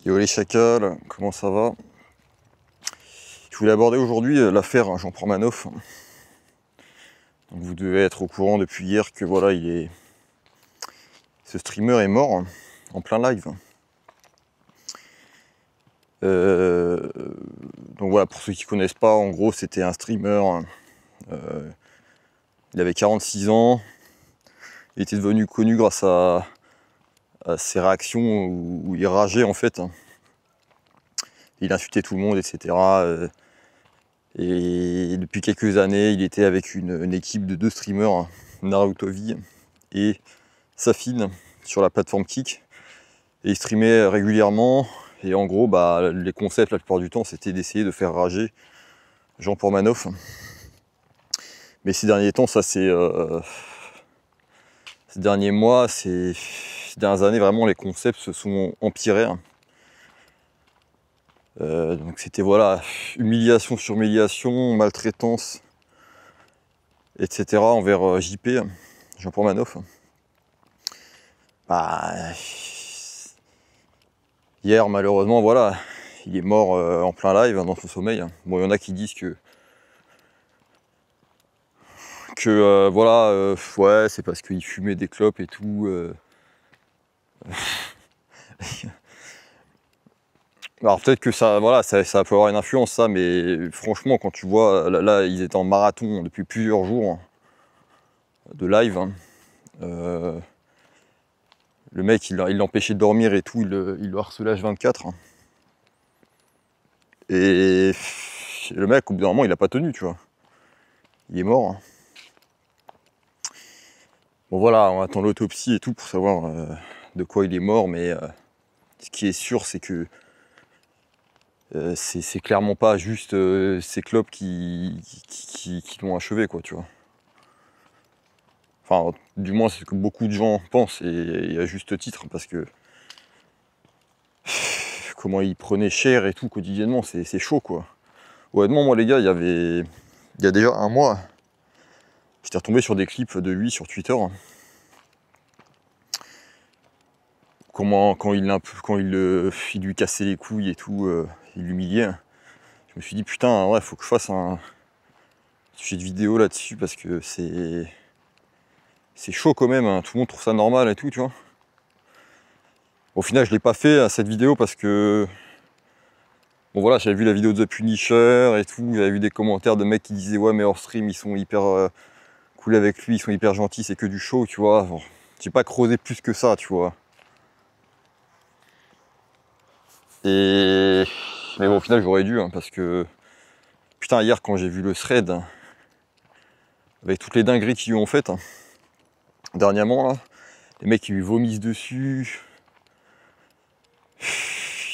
Yo les chacals, comment ça va? Je voulais aborder aujourd'hui l'affaire Jean Pormanoff. Donc vous devez être au courant depuis hier que voilà, ce streamer est mort en plein live. Euh, donc voilà, pour ceux qui connaissent pas, en gros c'était un streamer. Il avait 46 ans. Il était devenu connu grâce à ses réactions où il rageait en fait. Il insultait tout le monde, etc. Et depuis quelques années, il était avec une équipe de 2 streamers, Narutovi et Safin, sur la plateforme Kick. Et il streamait régulièrement. Et en gros, les concepts, la plupart du temps, c'était d'essayer de faire rager Jean Pormanoff. Mais ces derniers temps, ces derniers mois, ces dernières années, vraiment, les concepts se sont empirés. Donc c'était voilà, humiliation sur humiliation, maltraitance, etc. envers JP, Jean Pormanoff. Hier, malheureusement, voilà, il est mort en plein live, dans son sommeil. Bon, il y en a qui disent que voilà, ouais, c'est parce qu'il fumait des clopes et tout. Alors peut-être que ça, voilà, ça peut avoir une influence, ça, mais franchement, quand tu vois, là ils étaient en marathon depuis plusieurs jours de live. Le mec, il l'empêchait de dormir et tout, il le harcelait H24. Et le mec, au bout d'un moment, il a pas tenu, tu vois. Il est mort. Bon voilà, on attend l'autopsie et tout pour savoir de quoi il est mort, mais ce qui est sûr, c'est que c'est clairement pas juste ces clopes qui l'ont achevé, quoi, tu vois. Enfin, du moins, c'est ce que beaucoup de gens pensent, et à juste titre, parce que comment il prenait cher et tout quotidiennement, c'est chaud, quoi. Honnêtement, moi, les gars, il y a déjà un mois, j'étais retombé sur des clips de lui sur Twitter. Quand il lui cassait les couilles et tout, il l'humiliait. Je me suis dit, putain, ouais, faut que je fasse un sujet de vidéo là-dessus, parce que c'est chaud quand même, hein. Tout le monde trouve ça normal et tout, tu vois. Au final, je l'ai pas fait cette vidéo parce que bon voilà, j'avais vu la vidéo de The Punisher et tout, j'avais vu des commentaires de mecs qui disaient ouais, mais hors stream ils sont hyper cool avec lui, ils sont hyper gentils, c'est que du show, tu vois. Bon, j'ai pas creusé plus que ça, tu vois. Mais bon, au final j'aurais dû, hein, parce que putain, hier quand j'ai vu le thread avec toutes les dingueries qu'ils lui ont faites dernièrement là, les mecs ils lui vomissent dessus,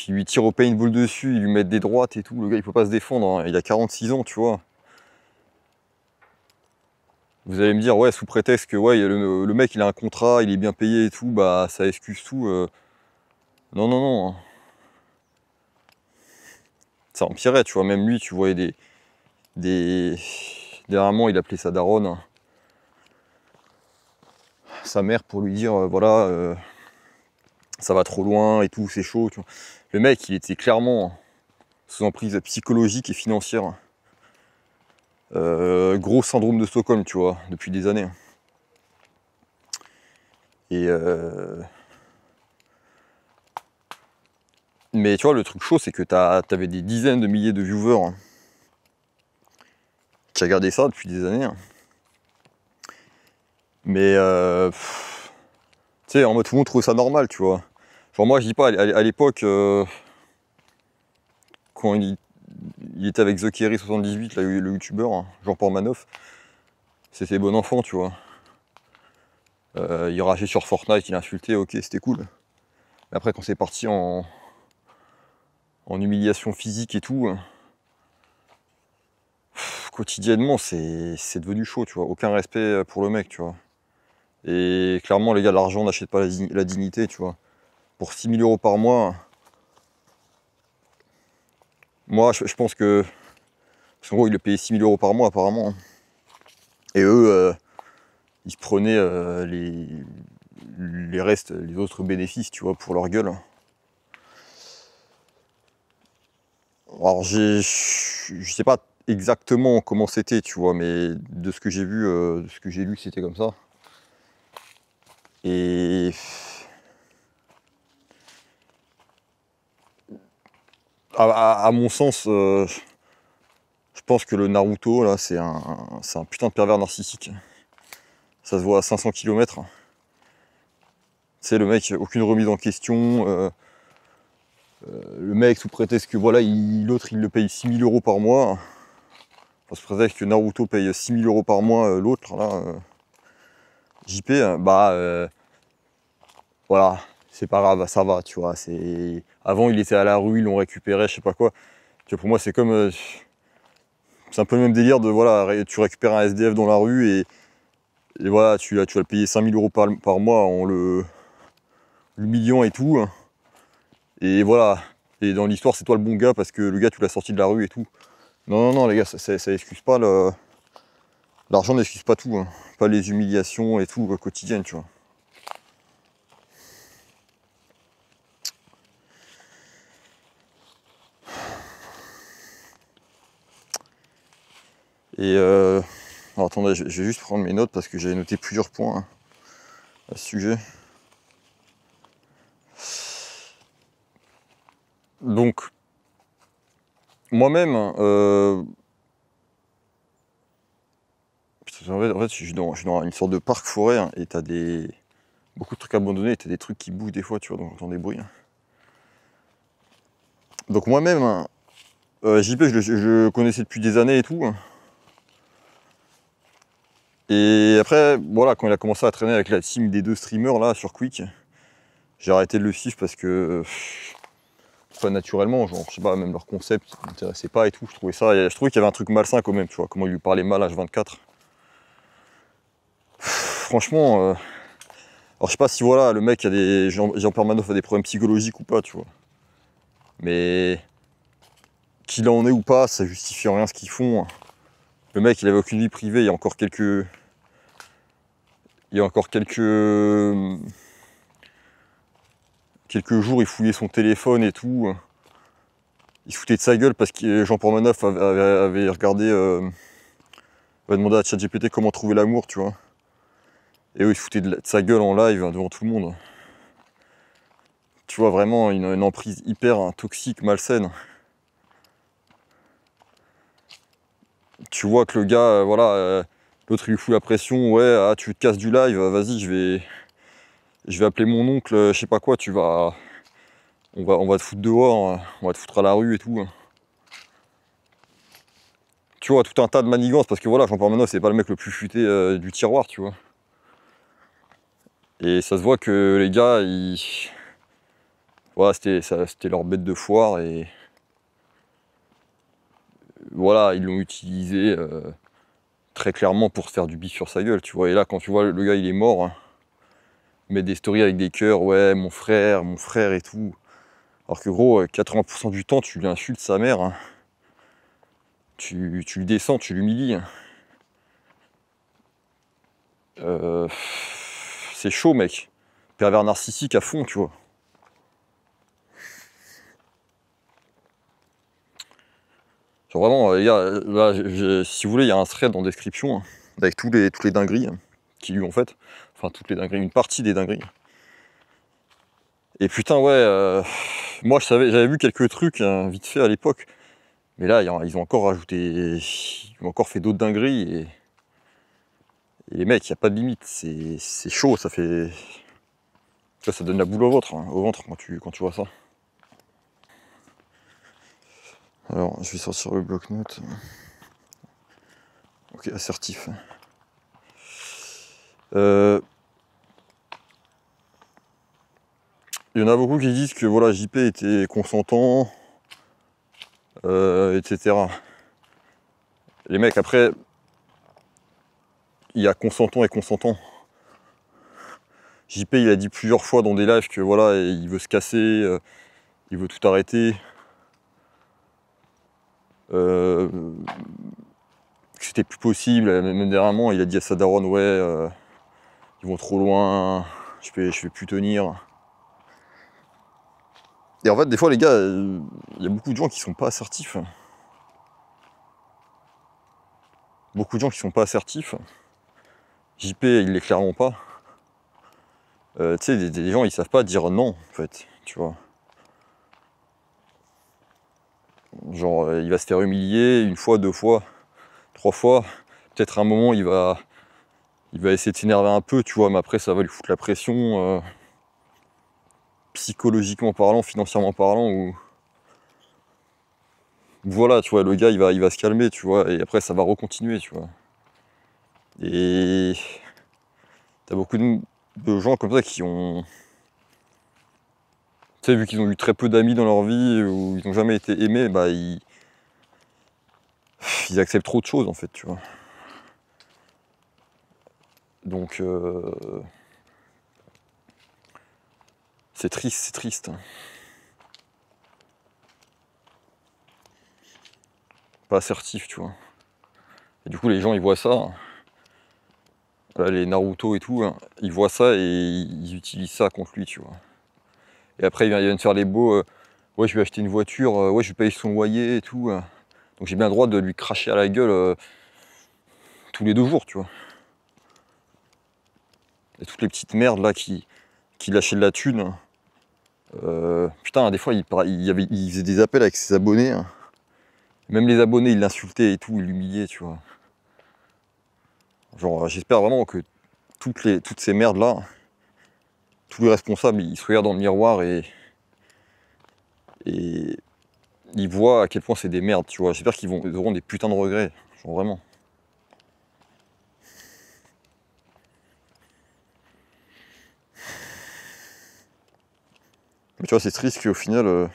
ils lui tirent au paintball dessus, ils lui mettent des droites et tout, le gars il peut pas se défendre, hein. Il a 46 ans, tu vois. Vous allez me dire, ouais, sous prétexte que ouais, le mec il a un contrat, il est bien payé et tout, bah ça excuse tout. Non, non, non. Ça empirait, tu vois. Même lui, tu voyais Dernièrement, il appelait sa daronne, sa mère, pour lui dire, voilà, ça va trop loin et tout, c'est chaud, tu vois. Le mec, il était clairement sous emprise psychologique et financière. Gros syndrome de Stockholm, tu vois, depuis des années. Et mais tu vois, le truc chaud, c'est que t'avais des dizaines de milliers de viewers qui regardaient ça depuis des années. Mais tu sais, en mode tout le monde trouve ça normal, tu vois. Genre moi, je dis pas, à l'époque, quand il était avec The Kerry 78, là, le youtubeur, hein, Jean Pormanoff, c'était bon enfant, tu vois. Il rageait sur Fortnite, il insultait, ok, c'était cool. Mais après, quand c'est parti en humiliation physique et tout, quotidiennement, c'est devenu chaud, tu vois. Aucun respect pour le mec, tu vois. Et clairement, les gars, l'argent n'achète pas la dignité, tu vois. Pour 6 000 € par mois, moi, je pense que... Parce qu'en gros, il le payait 6 000 € par mois, apparemment. Et eux, ils se prenaient les restes, les autres bénéfices, tu vois, pour leur gueule. Alors je sais pas exactement comment c'était, tu vois, mais de ce que j'ai vu, de ce que j'ai lu, c'était comme ça. Et à mon sens, je pense que le Naruto, là, c'est un putain de pervers narcissique. Ça se voit à 500 km. Tu sais, le mec, aucune remise en question. Le mec, sous prétexte que voilà, l'autre, il le paye 6 000 € par mois. Enfin, sous prétexte que Naruto paye 6 000 € par mois, l'autre, là, JP, voilà, c'est pas grave, ça va, tu vois. Avant, il était à la rue, ils l'ont récupéré, je sais pas quoi. Tu vois, pour moi, c'est comme. C'est un peu le même délire de voilà, tu récupères un SDF dans la rue et voilà, tu vas le payer 5 000 € par mois en l'humiliant et tout. Et voilà. Et dans l'histoire, c'est toi le bon gars parce que le gars, tu l'as sorti de la rue et tout. Non, non, non, les gars, ça excuse pas l'argent n'excuse pas tout, hein. Pas les humiliations et tout quotidiennes, tu vois. Et alors, attendez, je vais juste prendre mes notes parce que j'avais noté plusieurs points, hein, à ce sujet. Donc, moi-même, en fait, je suis dans une sorte de parc-forêt, hein, et t'as beaucoup de trucs abandonnés, et t'as des trucs qui bougent des fois, tu vois, donc j'entends des bruits, hein. Donc moi-même, hein, JP, je connaissais depuis des années et tout, hein. Et après, voilà, quand il a commencé à traîner avec la team des 2 streamers là sur Quick, j'ai arrêté de le suivre parce que, pas naturellement, genre, je sais pas, même leur concept m'intéressait pas et tout, je trouvais qu'il y avait un truc malsain quand même, tu vois, comment il lui parlait mal H24. Franchement, alors je sais pas si voilà, le mec Jean Permanoff a des problèmes psychologiques ou pas, tu vois. Mais qu'il en est ou pas, ça justifie rien ce qu'ils font. Le mec, il avait aucune vie privée, il y a encore quelques. Quelques jours, il fouillait son téléphone et tout. Il se foutait de sa gueule parce que Jean Pormanoff avait regardé, avait demandé à ChatGPT comment trouver l'amour, tu vois. Et eux, ils se foutaient de sa gueule en live, hein, devant tout le monde. Tu vois, vraiment une emprise hyper toxique, malsaine. Tu vois que le gars, voilà, l'autre il lui fout la pression, ouais, ah, tu te casses du live, vas-y, je vais appeler mon oncle, je sais pas quoi, on va te foutre dehors, on va te foutre à la rue et tout. Tu vois, tout un tas de manigances, parce que voilà, Jean Pormanoff, c'est pas le mec le plus futé du tiroir, tu vois. Et ça se voit que les gars, voilà, c'était leur bête de foire, et voilà, ils l'ont utilisé très clairement pour se faire du bif sur sa gueule, tu vois. Et là, quand tu vois le gars, il est mort, hein, il met des stories avec des cœurs, ouais, mon frère et tout. Alors que gros, 80% du temps, tu lui insultes sa mère, hein. Tu le descends, tu l'humilies, hein. C'est chaud, mec. Pervers narcissique à fond, tu vois. Genre vraiment, les gars, là, si vous voulez, il y a un thread en description, hein, avec toutes les dingueries, hein, qui lui ont faites. Enfin, toutes les dingueries, une partie des dingueries. Et putain, ouais, moi j'avais vu quelques trucs, hein, vite fait à l'époque. Mais là, ils ont encore rajouté. Ils ont encore fait d'autres dingueries. Et les mecs, il n'y a pas de limite. C'est chaud, ça fait. Ça donne la boule au ventre, hein, quand tu vois ça. Alors, je vais sortir le bloc-notes. Ok, assertif. Il y en a beaucoup qui disent que voilà, JP était consentant, etc. Les mecs, après, il y a consentant et consentant. JP, il a dit plusieurs fois dans des lives que voilà, il veut se casser, il veut tout arrêter. Que c'était plus possible. Même dernièrement, il a dit à sa daronne, ouais, ils vont trop loin, je vais plus tenir. Et en fait, des fois, les gars, il y a beaucoup de gens qui sont pas assertifs. Beaucoup de gens qui sont pas assertifs. JP, il l'est clairement pas. Tu sais, des gens, ils savent pas dire non, en fait, tu vois. Genre, il va se faire humilier une fois, deux fois, trois fois. Peut-être à un moment, il va essayer de s'énerver un peu, tu vois, mais après, ça va lui foutre la pression, psychologiquement parlant, financièrement parlant, ou voilà, tu vois, le gars, il va se calmer, tu vois, et après, ça va recontinuer, tu vois. Et t'as beaucoup de gens comme ça qui ont, tu sais, vu qu'ils ont eu très peu d'amis dans leur vie, ou ils n'ont jamais été aimés, bah, ils acceptent trop de choses, en fait, tu vois. Donc, c'est triste, c'est triste. Pas assertif, tu vois. Et du coup, les gens, ils voient ça. Là, les Naruto et tout, hein, ils voient ça et ils utilisent ça contre lui, tu vois. Et après, il vient de faire les beaux. Ouais, je vais acheter une voiture, ouais, je vais payer son loyer et tout. Donc j'ai bien le droit de lui cracher à la gueule tous les 2 jours, tu vois. Et toutes les petites merdes là qui lâchaient de la thune. Putain, des fois, il faisait des appels avec ses abonnés. Hein. Même les abonnés, il l'insultait et tout, il l'humiliait, tu vois. Genre, j'espère vraiment que toutes ces merdes là, tous les responsables, ils se regardent dans le miroir et ils voient à quel point c'est des merdes, tu vois. J'espère qu'ils auront des putains de regrets, genre vraiment. Mais tu vois, c'est triste qu'au final,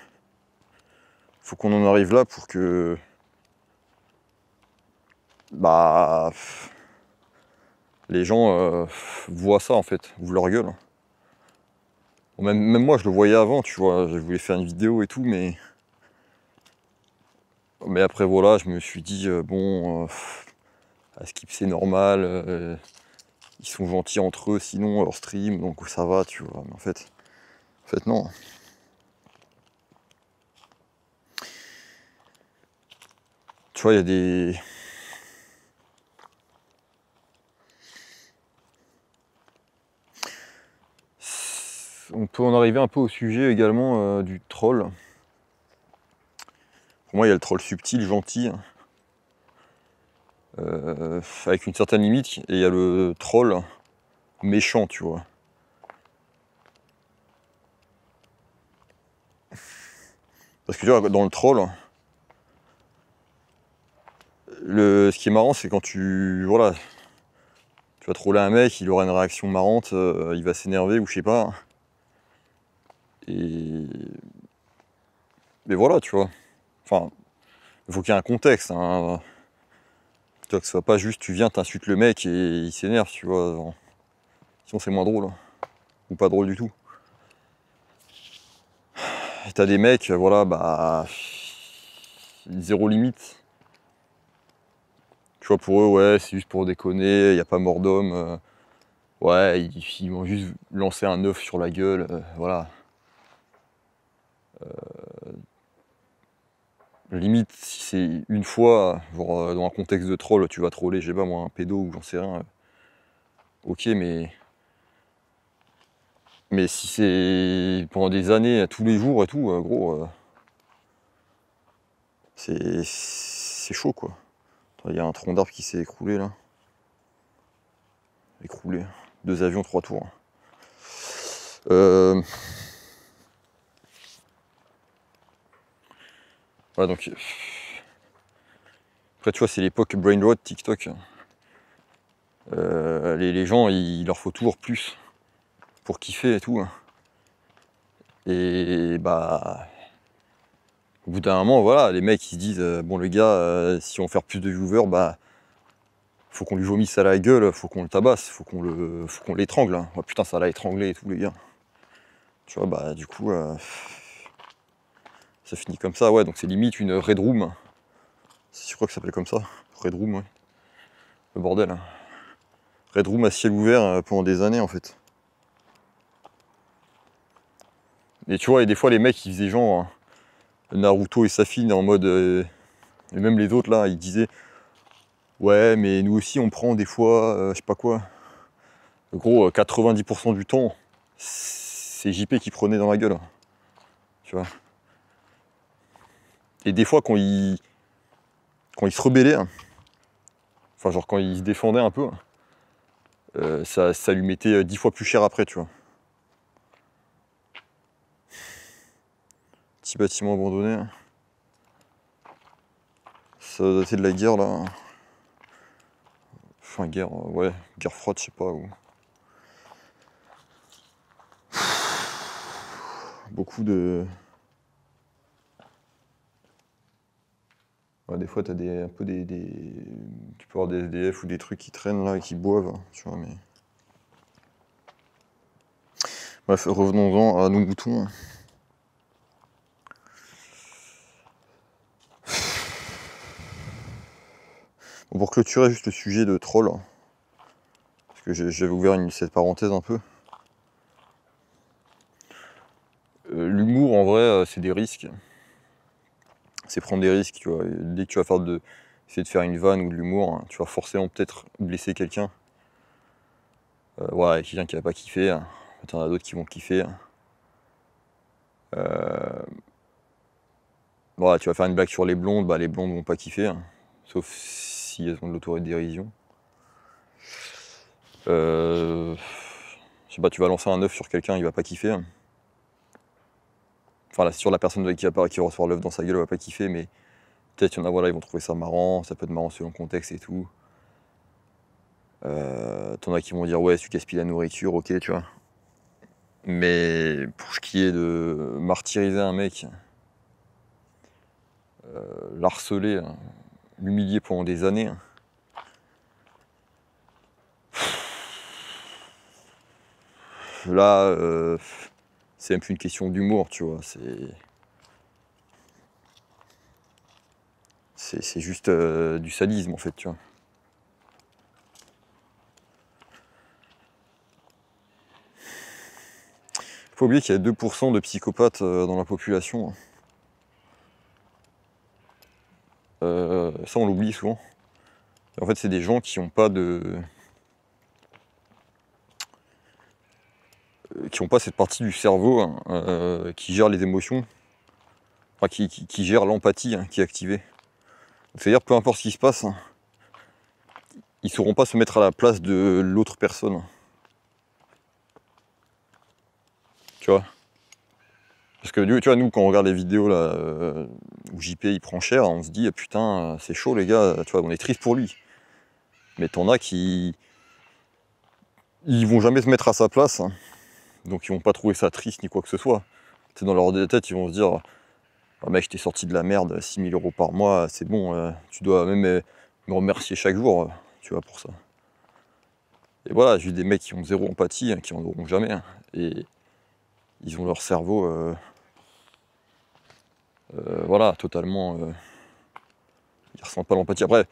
faut qu'on en arrive là pour que... Bah... Les gens voient ça, en fait, ouvrent leur gueule. Bon, même moi, je le voyais avant, tu vois. Je voulais faire une vidéo et tout, mais... Mais après, voilà, je me suis dit, bon... à Skip, c'est normal. Ils sont gentils entre eux, sinon, leur stream, donc ça va, tu vois. Mais en fait, non. Tu vois, il y a des... On peut en arriver un peu au sujet également du troll. Pour moi, il y a le troll subtil, gentil, avec une certaine limite, et il y a le troll méchant, tu vois. Parce que tu vois, dans le troll, ce qui est marrant, c'est quand tu vas troller un mec, il aura une réaction marrante, il va s'énerver ou je sais pas. Et mais voilà, tu vois. Enfin, il faut qu'il y ait un contexte. Hein. Tu vois, que ce soit pas juste tu viens, t'insultes le mec et il s'énerve, tu vois. Genre. Sinon c'est moins drôle. Hein. Ou pas drôle du tout. Et t'as des mecs, voilà, bah... zéro limite. Tu vois, pour eux, ouais, c'est juste pour déconner, il n'y a pas mort d'homme. Ouais, ils vont juste lancer un œuf sur la gueule, voilà. Limite, si c'est une fois, genre, dans un contexte de troll, tu vas troller, je sais pas moi, un pédo ou j'en sais rien. Ok, mais si c'est pendant des années, tous les jours et tout, gros, c'est chaud quoi. Il y a un tronc d'arbre qui s'est écroulé là. Écroulé. 2 avions, 3 tours. Voilà donc. Après tu vois c'est l'époque brain rot TikTok. Les gens il leur faut toujours plus pour kiffer et tout. Et bah au bout d'un moment voilà les mecs ils se disent bon le gars si on veut faire plus de viewers bah faut qu'on lui vomisse à la gueule, faut qu'on le tabasse, faut qu'on l'étrangle. Hein. Oh, putain ça l'a étranglé et tout les gars. Tu vois bah du coup ça finit comme ça ouais donc c'est limite une red room. Je crois que ça s'appelle comme ça. Red room ouais. Le bordel. Hein. Red room à ciel ouvert pendant des années en fait. Et tu vois, et des fois les mecs ils faisaient genre Naruto et Safin en mode. Et même les autres là, ils disaient ouais, mais nous aussi on prend des fois, je sais pas quoi. En gros, 90% du temps, c'est JP qui prenait dans la gueule. Tu vois. Et des fois quand il se rebellait, enfin genre quand il se défendait un peu, ça lui mettait 10 fois plus cher après, tu vois. Petit bâtiment abandonné. Ça doit dater de la guerre là. Enfin guerre, ouais, guerre froide, je sais pas où. Beaucoup de. Ouais, des fois t'as un peu tu peux avoir des SDF ou des trucs qui traînent là et qui boivent, tu vois, mais. Bref, revenons-en à nos moutons. Bon, pour clôturer juste le sujet de troll, parce que j'avais ouvert cette parenthèse un peu. L'humour en vrai c'est des risques. C'est prendre des risques, tu vois. Et dès que tu vas essayer de faire une vanne ou de l'humour, tu vas forcément peut-être blesser quelqu'un. Voilà, quelqu'un qui va pas kiffer. Il y en a d'autres qui vont kiffer. Voilà, tu vas faire une blague sur les blondes, bah les blondes vont pas kiffer. Sauf si elles ont de l'autodérision. Je sais pas, tu vas lancer un œuf sur quelqu'un, il va pas kiffer. Enfin, là, sur la personne qui va recevoir l'œuf dans sa gueule, elle va pas kiffer, mais peut-être il y en a, voilà, ils vont trouver ça marrant, ça peut être marrant selon le contexte et tout. T'en as qui vont dire ouais, si tu gaspilles la nourriture, ok, tu vois. Mais pour ce qui est de martyriser un mec, l'harceler, l'humilier pendant des années, là, c'est même plus une question d'humour, tu vois. C'est juste du sadisme en fait, tu vois. Faut oublier qu'il y a 2% de psychopathes dans la population. Ça on l'oublie souvent. Et en fait c'est des gens qui n'ont pas cette partie du cerveau qui gère les émotions, enfin, qui gère l'empathie qui est activée. C'est-à-dire peu importe ce qui se passe, ils ne sauront pas se mettre à la place de l'autre personne. Tu vois. Parce que tu vois, nous quand on regarde les vidéos là, où JP il prend cher, on se dit putain c'est chaud les gars, tu vois, on est triste pour lui. Mais t'en as qui. Ils vont jamais se mettre à sa place, donc ils vont pas trouver ça triste ni quoi que ce soit. C'est dans leur tête, ils vont se dire ah, mec, je t'ai sorti de la merde, 6 000 € par mois, c'est bon, tu dois même me remercier chaque jour, tu vois, pour ça. Et voilà, j'ai eu des mecs qui ont zéro empathie, qui en auront jamais, et ils ont leur cerveau, voilà, totalement. Ils ressentent pas l'empathie. Après,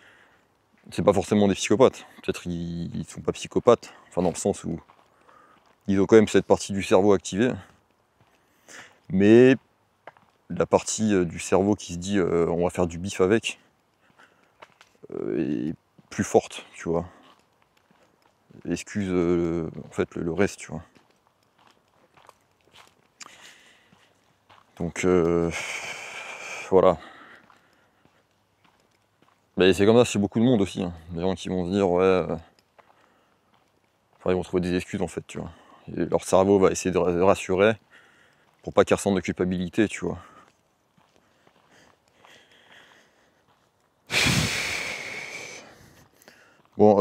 c'est pas forcément des psychopathes. Peut-être ils sont pas psychopathes, enfin dans le sens où ils ont quand même cette partie du cerveau activée. Mais la partie du cerveau qui se dit on va faire du bif avec est plus forte, tu vois. Excuse en fait le reste, tu vois. Donc voilà. Mais c'est comme ça chez beaucoup de monde aussi. Des gens qui vont se dire ouais. Enfin, ils vont trouver des excuses en fait, tu vois. Et leur cerveau va essayer de rassurer pour pas qu'ils ressentent de culpabilité, tu vois. Bon,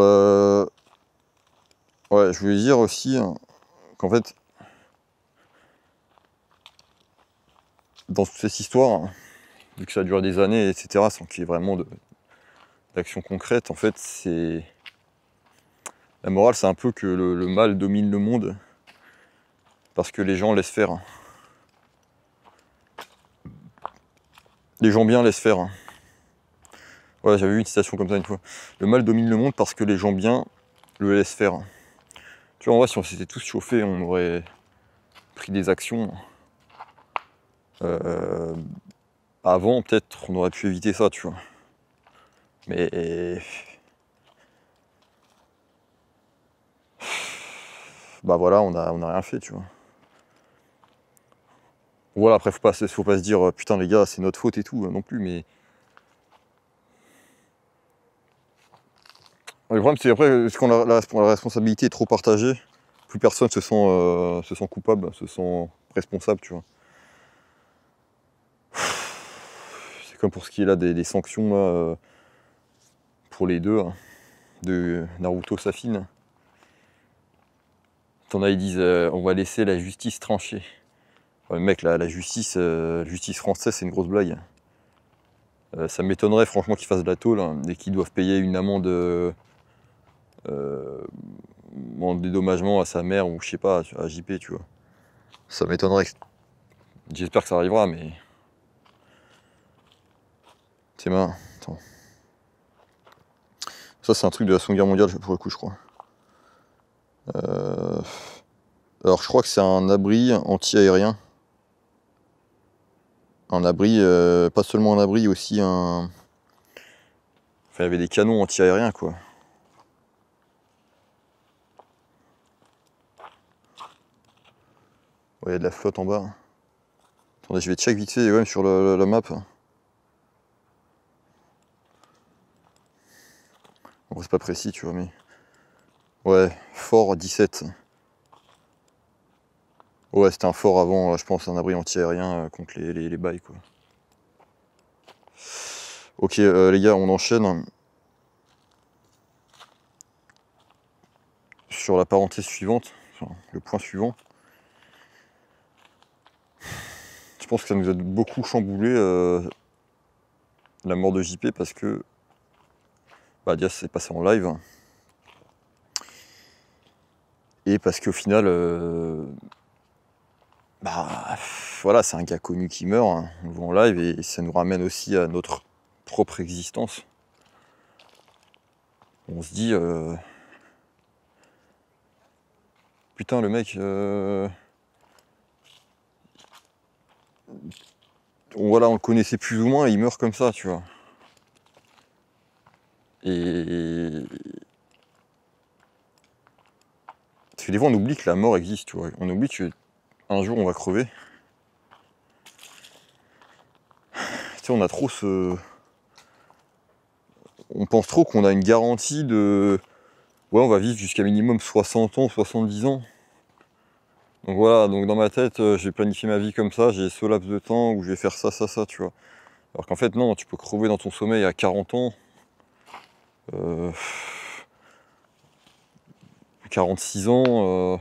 ouais, je voulais dire aussi qu'en fait, dans toute cette histoire, vu que ça dure des années, etc., sans qu'il y ait vraiment d'action concrète, en fait, c'est. La morale, c'est un peu que le mal domine le monde parce que les gens laissent faire. Les gens bien laissent faire. Ouais, j'avais vu une citation comme ça une fois. Le mal domine le monde parce que les gens bien le laissent faire. Tu vois, en vrai, si on s'était tous chauffés, on aurait pris des actions. Avant, peut-être, on aurait pu éviter ça, tu vois. Mais bah voilà, on a rien fait, tu vois. Voilà, après, faut pas se dire putain les gars, c'est notre faute et tout non plus, mais le problème, c'est après, quand la responsabilité est trop partagée, plus personne se sent coupable, se sent responsable, tu vois. C'est comme pour ce qui est là des sanctions là, pour les deux, hein, de Naruto Safin. T'en as, ils disent on va laisser la justice trancher. Ouais, mec, la justice française, c'est une grosse blague. Ça m'étonnerait franchement qu'ils fassent de la tôle hein, et qu'ils doivent payer une amende en dédommagement à sa mère ou je sais pas, à JP, tu vois. Ça m'étonnerait. J'espère que ça arrivera, mais. C'est marrant. Attends. Ça, c'est un truc de la Seconde Guerre mondiale, pour le coup, je crois. Alors, je crois que c'est un abri anti-aérien. Un abri, pas seulement un abri, aussi un. Enfin, il y avait des canons anti-aériens, quoi. Ouais, il y a de la flotte en bas. Attendez, je vais check vite fait, ouais, sur la map. Bon, c'est pas précis, tu vois, mais. Ouais, fort 17. Ouais, c'était un fort avant, je pense, un abri anti-aérien contre les bails, quoi. Ok, les gars, on enchaîne sur la parenthèse suivante, enfin, le point suivant. Je pense que ça nous a beaucoup chamboulé la mort de JP parce que bah, Diaz s'est passé en live et parce qu'au final, bah voilà, c'est un gars connu qui meurt, hein, on le voit en live et ça nous ramène aussi à notre propre existence. On se dit putain, le mec, voilà, on le connaissait plus ou moins et il meurt comme ça, tu vois. Et parce que des fois on oublie que la mort existe, tu vois. On oublie qu'un jour on va crever. Tu sais, on a trop ce. On pense trop qu'on a une garantie de. Ouais, on va vivre jusqu'à minimum 60 ans, 70 ans. Donc voilà, donc dans ma tête, j'ai planifié ma vie comme ça, j'ai ce laps de temps où je vais faire ça, ça, ça, tu vois. Alors qu'en fait, non, tu peux crever dans ton sommeil à 40 ans, 46 ans,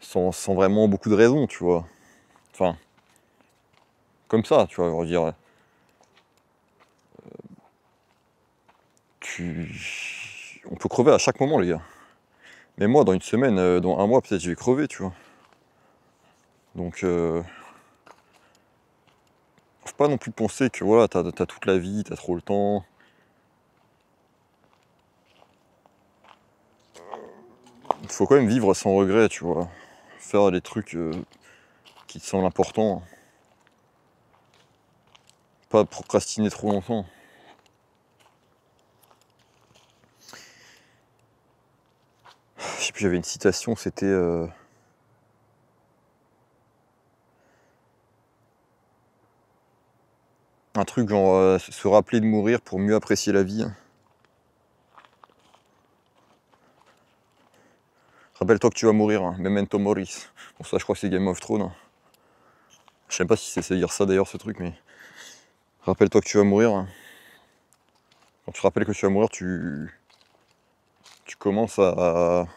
sans vraiment beaucoup de raisons, tu vois. Enfin, comme ça, tu vois, je veux dire. On peut crever à chaque moment, les gars. Mais moi, dans une semaine, dans un mois, peut-être je vais crever, tu vois. Donc, faut pas non plus penser que voilà, t'as toute la vie, t'as trop le temps. Il faut quand même vivre sans regret, tu vois. Faire les trucs qui te semblent importants. Pas procrastiner trop longtemps. Je sais plus, j'avais une citation, c'était un truc genre se rappeler de mourir pour mieux apprécier la vie. Rappelle-toi que tu vas mourir, hein. Memento Moris. Bon, ça, je crois que c'est Game of Thrones. Hein. Je sais pas si c'est dire ça d'ailleurs, ce truc, mais. Rappelle-toi que tu vas mourir. Hein. Quand tu te rappelles que tu vas mourir, tu commences à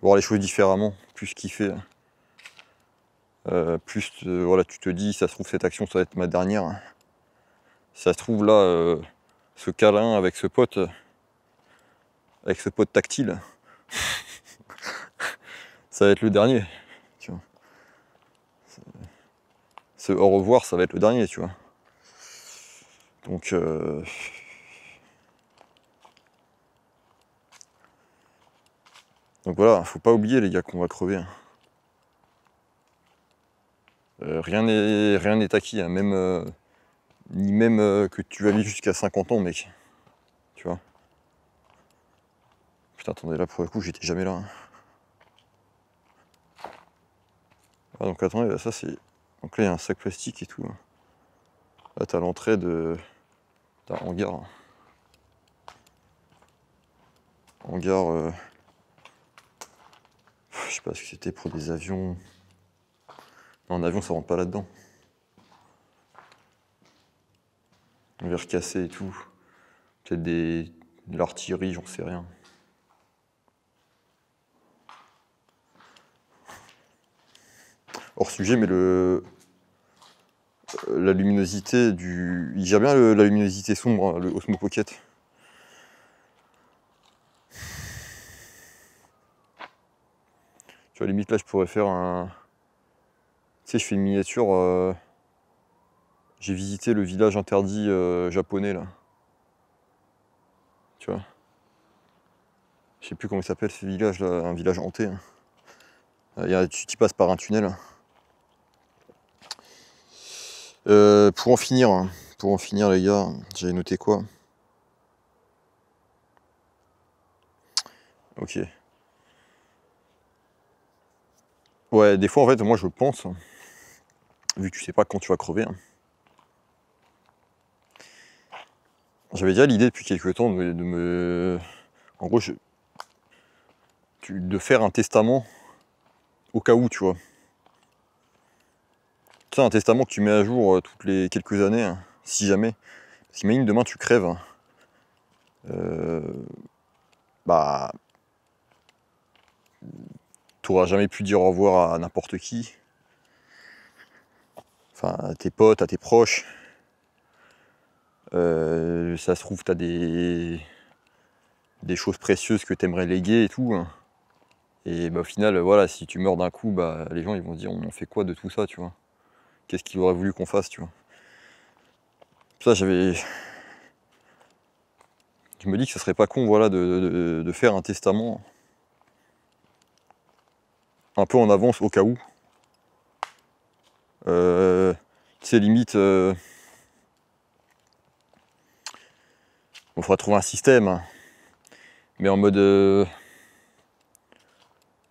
voir les choses différemment, plus kiffer. Plus voilà, tu te dis, ça se trouve, cette action, ça va être ma dernière. Si ça se trouve, là, ce câlin avec ce pote tactile, ça va être le dernier. Tu vois. Ce au revoir, ça va être le dernier, tu vois. Donc, voilà, faut pas oublier, les gars, qu'on va crever. Hein. Rien n'est acquis, hein, même, ni même que tu vas vivre jusqu'à 50 ans, mec. Tu vois. Putain, attendez, là, pour le coup, j'étais jamais là. Hein. Ah, donc, attendez, là, ça, c'est... Donc là, il y a un sac plastique et tout. Là, t'as l'entrée d'un hangar. Hangar... je sais pas ce que c'était pour des avions... Non, un avion, ça rentre pas là-dedans. Un verre cassé et tout. Peut-être de l'artillerie, j'en sais rien. Hors sujet, mais la luminosité du... Il gère bien la luminosité sombre, hein, le Osmo Pocket. Tu vois, limite là, je pourrais faire un... Tu sais, je fais une miniature... J'ai visité le village interdit japonais, là. Tu vois. Je sais plus comment il s'appelle ce village, là, un village hanté. Hein. Tu t'y passes par un tunnel. Pour en finir, les gars, j'avais noté quoi? Ok. Ouais, des fois, en fait, moi, je pense, vu que tu sais pas quand tu vas crever, hein, j'avais déjà l'idée depuis quelques temps de me... En gros, de faire un testament au cas où, tu vois. Tu sais, un testament que tu mets à jour toutes les quelques années, hein, si jamais. Parce qu'imagine, demain, tu crèves. Hein. Bah... T'auras jamais pu dire au revoir à n'importe qui. Enfin, à tes potes, à tes proches. Ça se trouve, t'as des choses précieuses que t'aimerais léguer et tout. Hein. Et bah, au final, voilà, si tu meurs d'un coup, bah, les gens ils vont se dire on fait quoi de tout ça, tu vois. Qu'est-ce qu'il aurait voulu qu'on fasse, tu vois. Ça, je me dis que ce serait pas con, voilà, de faire un testament un peu en avance au cas où. Tu sais, limite, on faudra trouver un système, hein. Mais en mode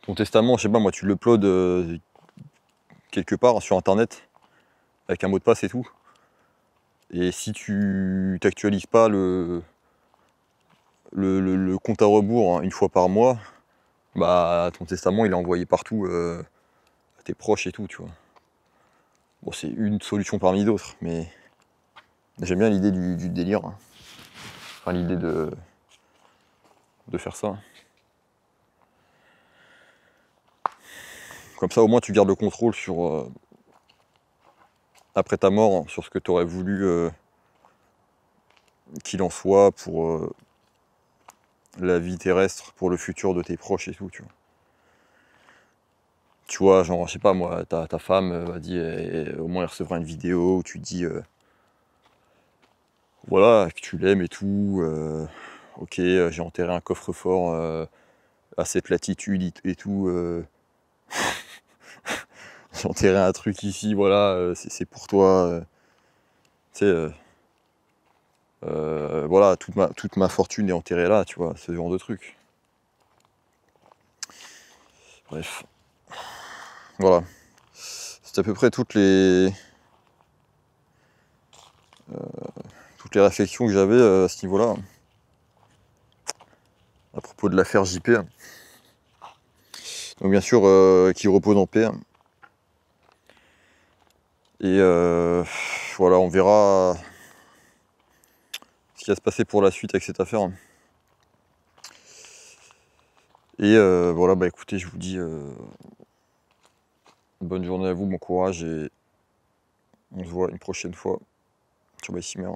ton testament, je sais pas, moi, tu l'uploades quelque part sur internet avec un mot de passe et tout. Et si tu t'actualises pas le compte à rebours, hein, une fois par mois, bah ton testament il est envoyé partout à tes proches et tout, tu vois. Bon, c'est une solution parmi d'autres, mais j'aime bien l'idée du délire. Hein. Enfin, l'idée de faire ça. Comme ça, au moins, tu gardes le contrôle sur, après ta mort, hein, sur ce que tu aurais voulu qu'il en soit pour la vie terrestre, pour le futur de tes proches et tout, tu vois. Tu vois, genre, je sais pas moi, ta femme m'a dit, au moins elle recevra une vidéo où tu dis, voilà, que tu l'aimes et tout, ok, j'ai enterré un coffre-fort à cette latitude et tout, j'ai enterré un truc ici, voilà, c'est pour toi, tu sais, voilà, toute ma fortune est enterrée là, tu vois, ce genre de truc. Bref, voilà. C'est à peu près toutes les réflexions que j'avais à ce niveau-là, à propos de l'affaire JP. Donc bien sûr, qui repose en paix. Et voilà, on verra ce qui va se passer pour la suite avec cette affaire. Et voilà, bah écoutez, je vous dis bonne journée à vous, bon courage et on se voit une prochaine fois. Ciao, bye, Cimer.